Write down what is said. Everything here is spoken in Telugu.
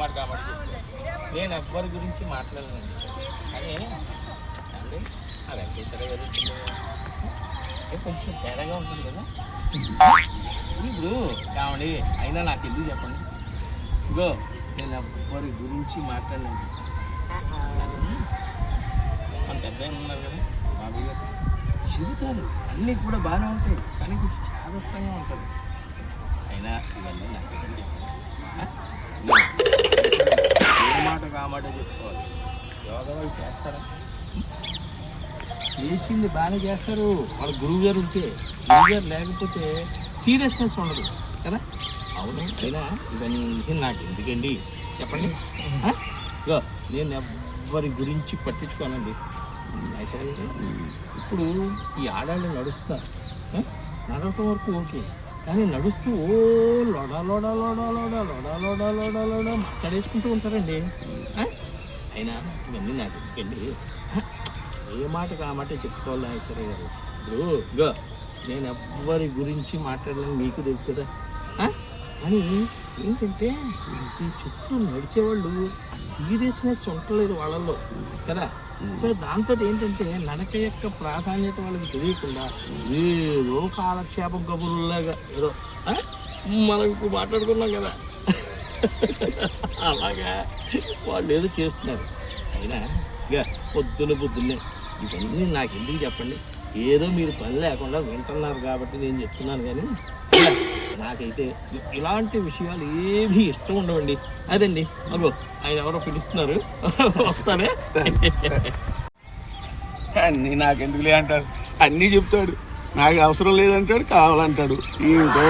మాట కాబట్టి నేను ఎవ్వరి గురించి మాట్లాడలేను. కానీ అంటే ఆ వెంకటేశ్వర గారు కొంచెం తేడాగా ఉంటుంది కదా ఇప్పుడు కావండి. అయినా నాకు ఎందుకు చెప్పండి, ఇగో నేను ఎవ్వరి గురించి మాట్లాడలేను. మన పెద్ద ఉన్నారు కదా బాబు గారు, చెబుతారు అన్నీ కూడా బాగానే ఉంటాయి, కానీ కొంచెం చాదస్తంగా ఉంటుంది. అయినా ఇవన్నీ నాకు ఎందుకు ఏ మాట కామాట చెప్పుకోవాలి. యోగా వాళ్ళు చేస్తారా? చేసింది బాగానే చేస్తారు. వాళ్ళ గురువు గారు ఉంటే, గురువు గారు లేకపోతే సీరియస్నెస్ ఉండదు కదా. అవును, అయినా ఇవన్నీ నాకు ఎందుకండి చెప్పండి. ఇగో నేను ఎవ్వరి గురించి పట్టించుకోనండి. ఇప్పుడు ఈ ఆడాళ్ళు నడుస్తారు, నడవటం వరకు ఓకే, కానీ నడుస్తూ ఓ లోడా లోడా లోడా లోడా లోడా లోడా లోడా లోడా మాట్లాడేసుకుంటూ ఉంటారండి. అయినా ఇవన్నీ నాకు ఎందుకండి. ఏ మాటకు ఆ మాట చెప్పుకోవాలి ఐశ్వర్య గారు. ఇప్పుడు ఇగో నేను ఎవ్వరి గురించి మాట్లాడలేను, మీకు తెలుసు కదా. కానీ ఏంటంటే ఈ చుట్టూ నడిచేవాళ్ళు ఆ సీరియస్నెస్ ఉండలేదు వాళ్ళల్లో కదా. సో దాంతో ఏంటంటే నడక యొక్క ప్రాధాన్యత వాళ్ళకి తెలియకుండా ఏదో కాలక్షేపం కబుర్లాగా ఏదో మనం ఇప్పుడు మాట్లాడుకున్నాం కదా అలాగా వాళ్ళు ఏదో చేస్తున్నారు. అయినా ఇక పొద్దున్నే ఇవన్నీ నాకు ఎందుకు చెప్పండి. ఏదో మీరు పని లేకుండా వింటున్నారు కాబట్టి నేను చెప్తున్నాను, కానీ నాకైతే ఇలాంటి విషయాలు ఏమీ ఇష్టం ఉండవండి. అదండి, అగో ఆయన ఎవరో పిలుస్తున్నారు, వస్తానే. అన్నీ నాకెందుకులే అంటాడు, అన్నీ చెప్తాడు, నాకు అవసరం లేదంటాడు, కావాలంటాడు. ఏమిటో